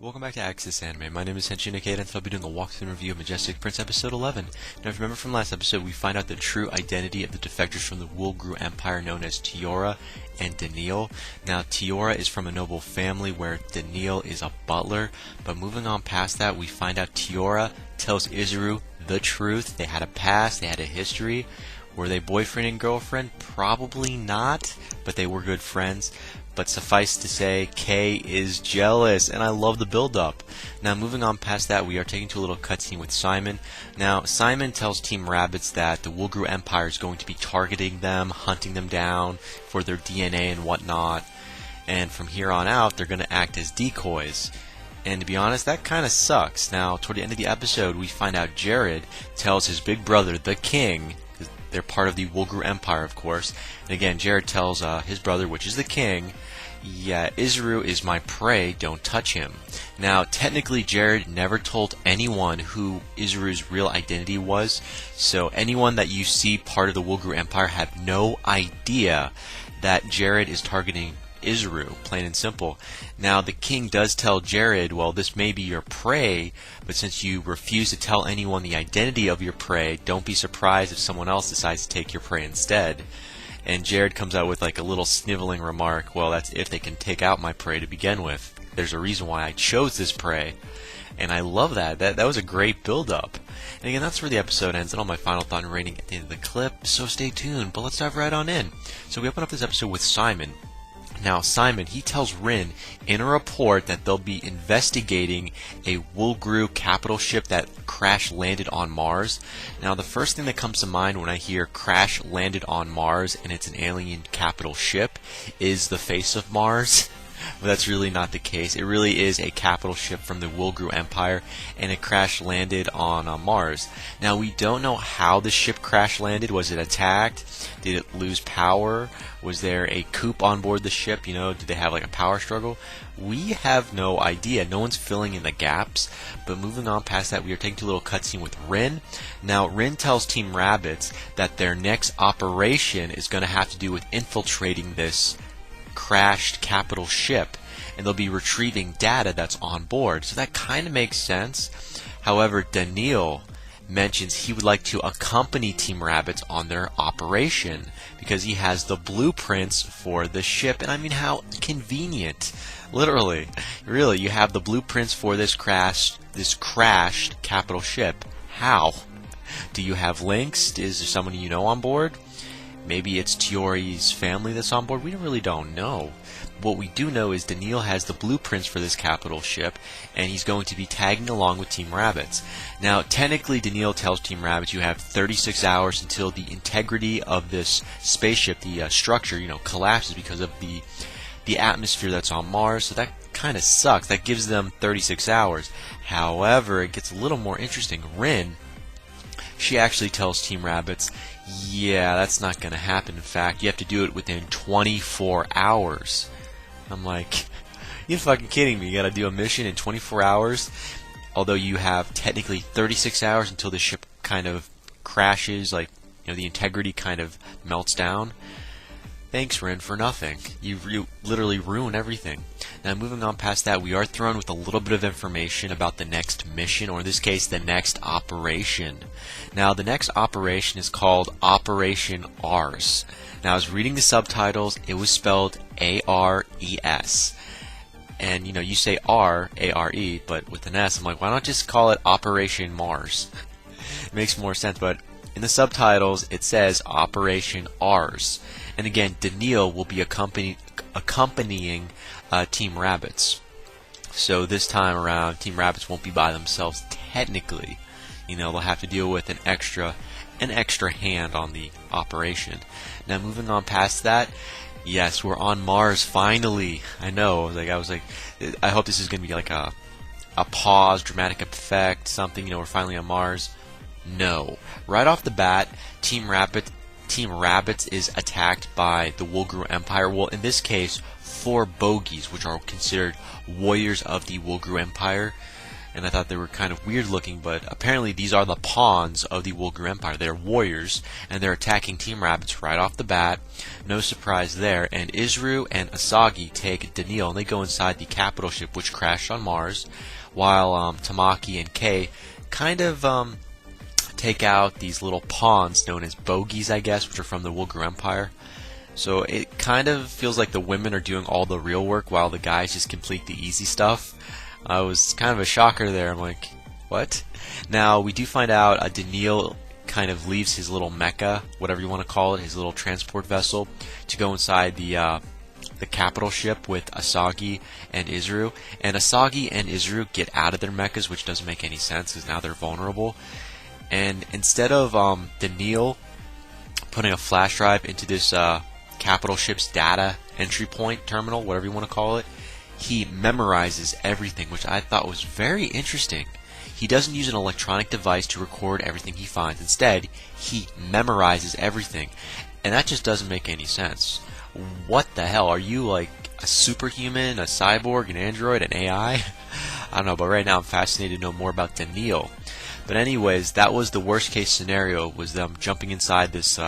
Welcome back to Access Anime. My name is Henshin Ikeda, and I'll be doing a walkthrough and review of Majestic Prince Episode 11. Now, if you remember from last episode, we find out the true identity of the defectors from the Woolgru Empire known as Tiora and Daniil. Now, Tiora is from a noble family where Daniil is a butler, but moving on past that, we find out Tiora tells Izuru the truth. They had a past, they had a history. Were they boyfriend and girlfriend? Probably not, but they were good friends. But suffice to say, Kay is jealous, and I love the build-up. Now, moving on past that, we are taken to a little cutscene with Simon. Now, Simon tells Team Rabbits that the Woolgru Empire is going to be targeting them, hunting them down for their DNA and whatnot. And from here on out, they're going to act as decoys. And to be honest, that kind of sucks. Now, toward the end of the episode, we find out Jared tells his big brother, the King, they're part of the Woolgru Empire, of course. And again, Jared tells his brother, which is the King, yeah, Izuru is my prey, don't touch him. Now, technically, Jared never told anyone who Izuru's real identity was, so anyone that you see part of the Woolgru Empire have no idea that Jared is targeting Izuru, plain and simple. Now, the King does tell Jared, well, this may be your prey, but since you refuse to tell anyone the identity of your prey, don't be surprised if someone else decides to take your prey instead. And Jared comes out with like a little sniveling remark, well, that's if they can take out my prey to begin with. There's a reason why I chose this prey. And I love that. That was a great build-up. And again, that's where the episode ends, and all my final thought and rating at the end of the clip, so stay tuned. But let's dive right on in. So we open up this episode with Simon. Now, Simon, he tells Rin in a report that they'll be investigating a Woolgru capital ship that crash-landed on Mars. Now, the first thing that comes to mind when I hear crash-landed on Mars and it's an alien capital ship is the face of Mars. But that's really not the case. It really is a capital ship from the Woolgru Empire, and it crash-landed on Mars. Now, we don't know how the ship crash-landed. Was it attacked? Did it lose power? Was there a coup on board the ship? You know, did they have like a power struggle? We have no idea. No one's filling in the gaps. But moving on past that, we are taking to a little cutscene with Rin. Now, Rin tells Team Rabbits that their next operation is going to have to do with infiltrating this crashed capital ship, and they'll be retrieving data that's on board. So that kind of makes sense. However, Daniil mentions he would like to accompany Team Rabbits on their operation because he has the blueprints for the ship. And I mean, how convenient. Literally, really, you have the blueprints for this crashed capital ship. How? Do you have links? Is there someone you know on board? Maybe it's Tiori's family that's on board. We really don't know. What we do know is Daniil has the blueprints for this capital ship, and he's going to be tagging along with Team Rabbits. Now, technically, Daniil tells Team Rabbits you have 36 hours until the integrity of this spaceship, the structure, collapses because of the atmosphere that's on Mars. So that kind of sucks. That gives them 36 hours. However, it gets a little more interesting. Rin, she actually tells Team Rabbits, yeah, that's not going to happen. In fact, you have to do it within 24 hours. I'm like, you're fucking kidding me. You got to do a mission in 24 hours? Although you have technically 36 hours until the ship kind of crashes, the integrity kind of melts down. Thanks, Rin, for nothing. You literally ruin everything. Now, moving on past that, we are thrown with a little bit of information about the next mission, or in this case, the next operation. Now, the next operation is called Operation Ars. Now, I was reading the subtitles. It was spelled A-R-E-S. And, you say R, A-R-E, but with an S. I'm like, why not just call it Operation Mars? It makes more sense, but in the subtitles, it says Operation Ars. And again, Daniil will be accompanying Team Rabbits. So this time around, Team Rabbits won't be by themselves technically. They'll have to deal with an extra hand on the operation. Now, moving on past that, yes, we're on Mars finally. I know. I hope this is going to be like a pause, dramatic effect, something. We're finally on Mars. No. Right off the bat, Team Rabbits is attacked by the Woolgru Empire. Well, in this case, 4 bogies, which are considered warriors of the Woolgru Empire. and I thought they were kind of weird looking, but apparently these are the pawns of the Woolgru Empire. They're warriors, and they're attacking Team Rabbits right off the bat. No surprise there. And Izuru and Asagi take Daniil, and they go inside the capital ship, which crashed on Mars, while Tamaki and Kei kind of take out these little pawns known as bogies, I guess, which are from the Woolgru Empire. So it kind of feels like the women are doing all the real work while the guys just complete the easy stuff. I was kind of a shocker there. I'm like, what? Now, we do find out Daniil kind of leaves his little mecha, whatever you want to call it, his little transport vessel, to go inside the capital ship with Asagi and Izuru. And Asagi and Izuru get out of their mechas, which doesn't make any sense because now they're vulnerable. And instead of Daniil putting a flash drive into this capital ship's data entry point terminal, whatever you want to call it, he memorizes everything, which I thought was very interesting. He doesn't use an electronic device to record everything he finds. Instead, he memorizes everything. And that just doesn't make any sense. What the hell? Are you like a superhuman, a cyborg, an android, an AI? I don't know, but right now I'm fascinated to know more about Daniil. But anyways, that was the worst case scenario, was them jumping inside this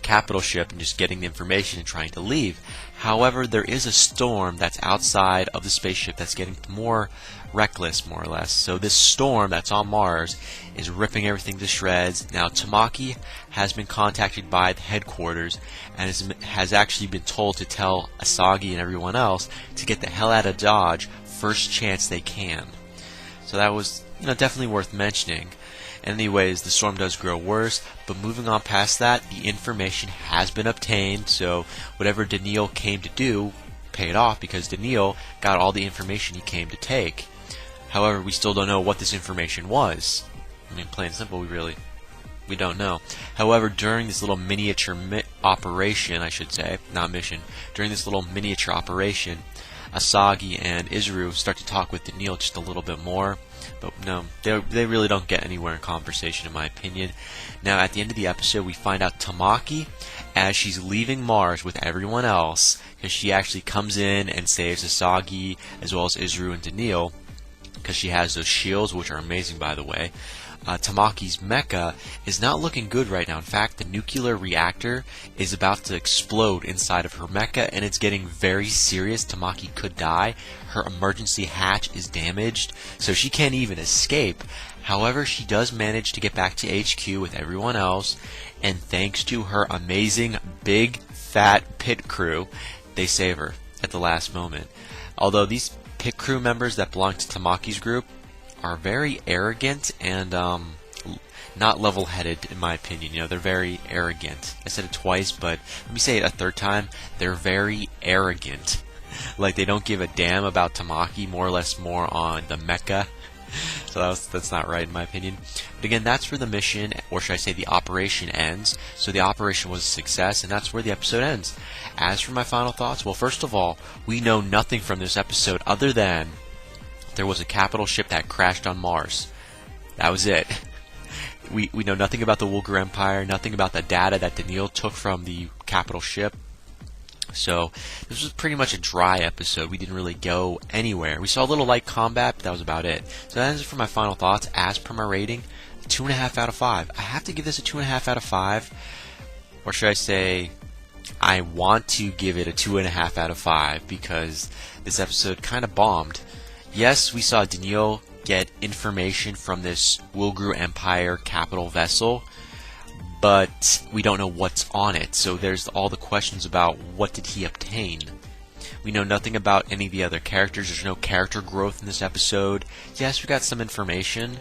capital ship and just getting the information and trying to leave. However, there is a storm that's outside of the spaceship that's getting more reckless, more or less. So this storm that's on Mars is ripping everything to shreds. Now, Tamaki has been contacted by the headquarters and has actually been told to tell Asagi and everyone else to get the hell out of Dodge first chance they can. So that was, definitely worth mentioning. Anyways, the storm does grow worse, but moving on past that, the information has been obtained, so whatever Daniil came to do paid off because Daniil got all the information he came to take. However, we still don't know what this information was. I mean, plain and simple, we don't know. However, during this little miniature operation, I should say, not mission, during this little miniature operation, Asagi and Izuru start to talk with Daniil just a little bit more. But no, they really don't get anywhere in conversation, in my opinion. Now, at the end of the episode, we find out Tamaki, as she's leaving Mars with everyone else, because she actually comes in and saves Asagi, as well as Izuru and Daniil, because she has those shields, which are amazing, by the way. Tamaki's mecha is not looking good right now. In fact, the nuclear reactor is about to explode inside of her mecha, and it's getting very serious. Tamaki could die. Her emergency hatch is damaged, so she can't even escape. However, she does manage to get back to HQ with everyone else, and thanks to her amazing big fat pit crew, they save her at the last moment. Although these pit crew members that belong to Tamaki's group are very arrogant and not level-headed, in my opinion. They're very arrogant. I said it twice, but let me say it a third time. They're very arrogant. Like, they don't give a damn about Tamaki, more or less more on the mecha. So that's not right, in my opinion. But again, that's where the mission, or should I say the operation, ends. So the operation was a success, and that's where the episode ends. As for my final thoughts, well, first of all, we know nothing from this episode other than there was a capital ship that crashed on Mars. That was it. We know nothing about the Woolgru Empire, nothing about the data that Daniil took from the capital ship. So this was pretty much a dry episode. We didn't really go anywhere. We saw a little light combat, but that was about it. So that is it for my final thoughts. As per my rating, 2.5 out of 5. I have to give this a 2.5 out of 5. Or should I say, I want to give it a 2.5 out of 5 because this episode kind of bombed. Yes, we saw Daniil get information from this Woolgru Empire capital vessel, but we don't know what's on it, so there's all the questions about what did he obtain. We know nothing about any of the other characters. There's no character growth in this episode. Yes, we got some information,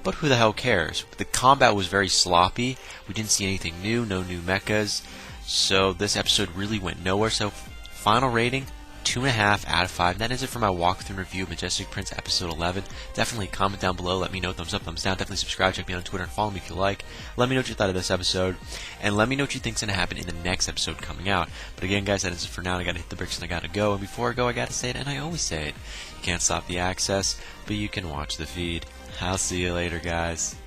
but who the hell cares? The combat was very sloppy. We didn't see anything new, no new mechas, so this episode really went nowhere. So final rating, 2.5 out of 5. That is it for my walkthrough review of Majestic Prince episode 11. Definitely comment down below. Let me know. Thumbs up, thumbs down. Definitely subscribe. Check me out on Twitter and follow me if you like. Let me know what you thought of this episode. And let me know what you think's going to happen in the next episode coming out. But again, guys, that is it for now. I got to hit the bricks and I got to go. And before I go, I got to say it, and I always say it. You can't stop the access, but you can watch the feed. I'll see you later, guys.